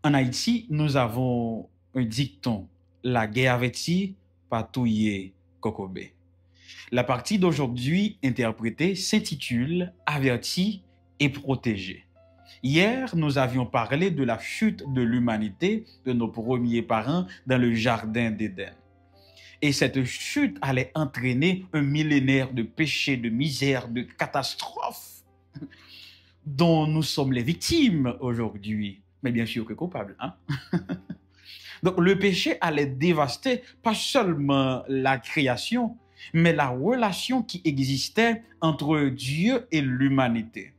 En Haïti, nous avons un dicton: la guerre avertie, patouiller Kokobé. La partie d'aujourd'hui interprétée s'intitule Averti et protégé. Hier, nous avions parlé de la chute de l'humanité, de nos premiers parents dans le jardin d'Éden. Et cette chute allait entraîner un millénaire de péchés, de misère, de catastrophes dont nous sommes les victimes aujourd'hui. Mais bien sûr que coupables, hein? Donc le péché allait dévaster pas seulement la création, mais la relation qui existait entre Dieu et l'humanité.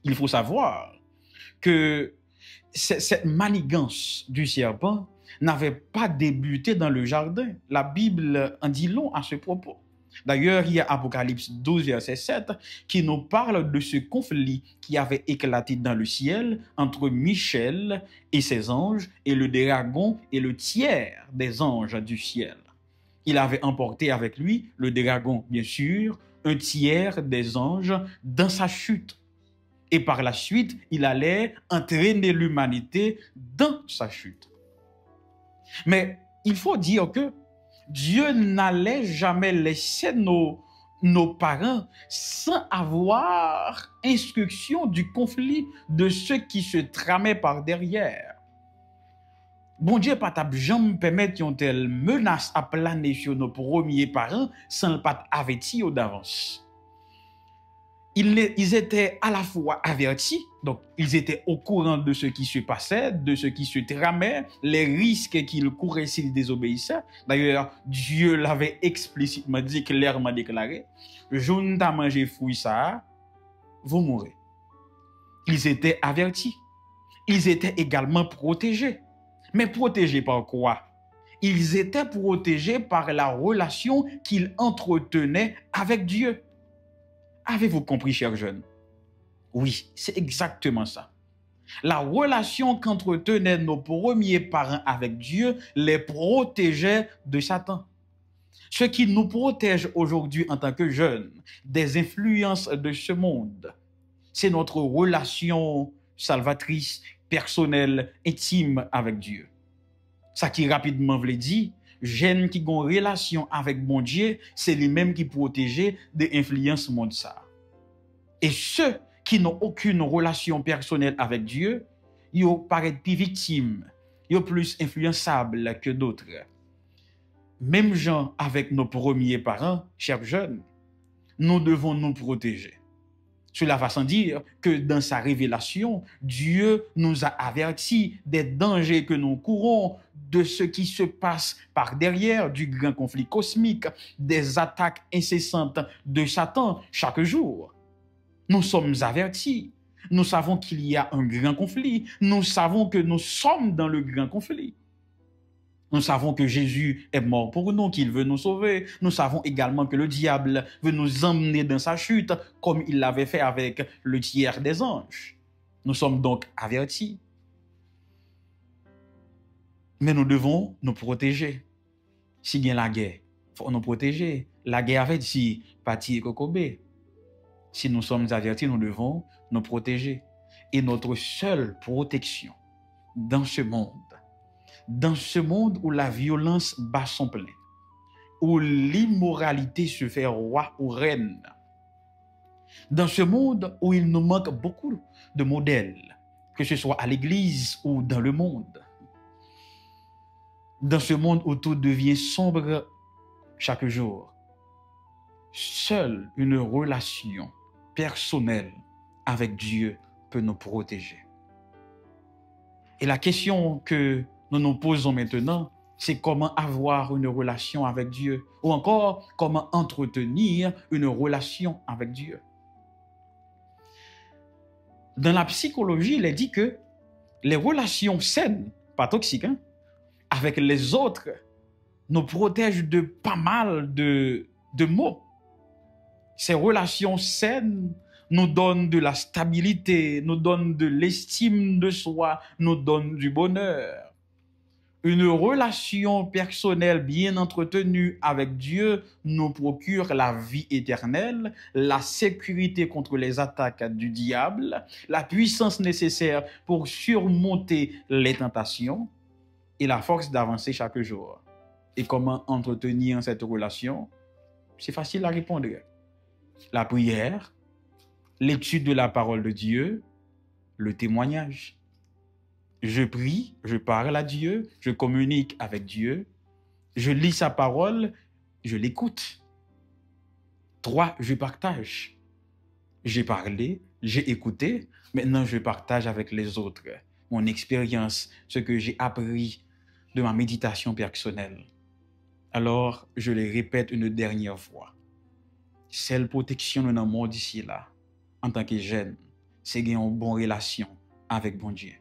Il faut savoir que cette manigance du serpent n'avait pas débuté dans le jardin. La Bible en dit long à ce propos. D'ailleurs, il y a Apocalypse 12, verset 7, qui nous parle de ce conflit qui avait éclaté dans le ciel entre Michel et ses anges et le dragon et le tiers des anges du ciel. Il avait emporté avec lui, le dragon bien sûr, un tiers des anges dans sa chute. Et par la suite, il allait entraîner l'humanité dans sa chute. Mais il faut dire que Dieu n'allait jamais laisser nos parents sans avoir instruction du conflit de ceux qui se tramaient par derrière. Bon Dieu pas jamais permettre une telle menace à planer sur nos premiers parents sans pas avertir d'avance. Ils étaient à la fois avertis, donc ils étaient au courant de ce qui se passait, de ce qui se tramait, les risques qu'ils couraient s'ils désobéissaient. D'ailleurs, Dieu l'avait explicitement dit, clairement déclaré: je ne t'ai mangé fruit ça, vous mourrez. Ils étaient avertis. Ils étaient également protégés. Mais protégés par quoi? Ils étaient protégés par la relation qu'ils entretenaient avec Dieu. Avez-vous compris, chers jeunes? Oui, c'est exactement ça. La relation qu'entretenaient nos premiers parents avec Dieu les protégeait de Satan. Ce qui nous protège aujourd'hui en tant que jeunes des influences de ce monde, c'est notre relation salvatrice, personnelle, intime avec Dieu. Ça qui rapidement veut dire, jeunes qui ont une relation avec mon Dieu, c'est lui-même qui protège des influences monde ça. Et ceux qui n'ont aucune relation personnelle avec Dieu, ils paraissent plus victimes, ils sont plus influençables que d'autres. Même gens avec nos premiers parents, chers jeunes, nous devons nous protéger. Cela va sans dire que dans sa révélation, Dieu nous a avertis des dangers que nous courons, de ce qui se passe par derrière, du grand conflit cosmique, des attaques incessantes de Satan chaque jour. Nous sommes avertis. Nous savons qu'il y a un grand conflit. Nous savons que nous sommes dans le grand conflit. Nous savons que Jésus est mort pour nous, qu'il veut nous sauver. Nous savons également que le diable veut nous emmener dans sa chute, comme il l'avait fait avec le tiers des anges. Nous sommes donc avertis. Mais nous devons nous protéger. S'il y a la guerre, il faut nous protéger. La guerre avait dit, Pati et Kokobé. Si nous sommes avertis, nous devons nous protéger. Et notre seule protection dans ce monde où la violence bat son plein, où l'immoralité se fait roi ou reine, dans ce monde où il nous manque beaucoup de modèles, que ce soit à l'église ou dans le monde, dans ce monde où tout devient sombre chaque jour, seule une relation personnelle avec Dieu peut nous protéger. Et la question que nous nous posons maintenant, c'est comment avoir une relation avec Dieu, ou encore comment entretenir une relation avec Dieu. Dans la psychologie, il est dit que les relations saines, pas toxiques, avec les autres, nous protègent de pas mal de maux. Ces relations saines nous donnent de la stabilité, nous donnent de l'estime de soi, nous donnent du bonheur. Une relation personnelle bien entretenue avec Dieu nous procure la vie éternelle, la sécurité contre les attaques du diable, la puissance nécessaire pour surmonter les tentations et la force d'avancer chaque jour. Et comment entretenir cette relation? C'est facile à répondre. La prière, l'étude de la parole de Dieu, le témoignage. Je prie, je parle à Dieu, je communique avec Dieu, je lis sa parole, je l'écoute. 3, je partage. J'ai parlé, j'ai écouté, maintenant je partage avec les autres mon expérience, ce que j'ai appris de ma méditation personnelle. Alors, je le répète une dernière fois. Celle protection de notre monde d'ici là, en tant que jeune, c'est gagner une bonne relation avec bon Dieu.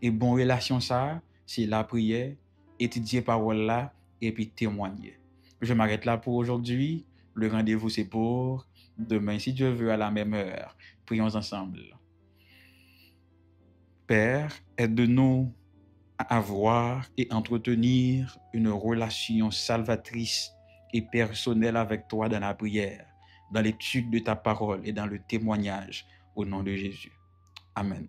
Et bonne relation ça, c'est la prière, étudier parole là, et puis témoigner. Je m'arrête là pour aujourd'hui. Le rendez-vous c'est pour demain, si Dieu veut, à la même heure. Prions ensemble. Père, aide-nous à avoir et entretenir une relation salvatrice et personnelle avec toi dans la prière, dans l'étude de ta parole et dans le témoignage au nom de Jésus. Amen.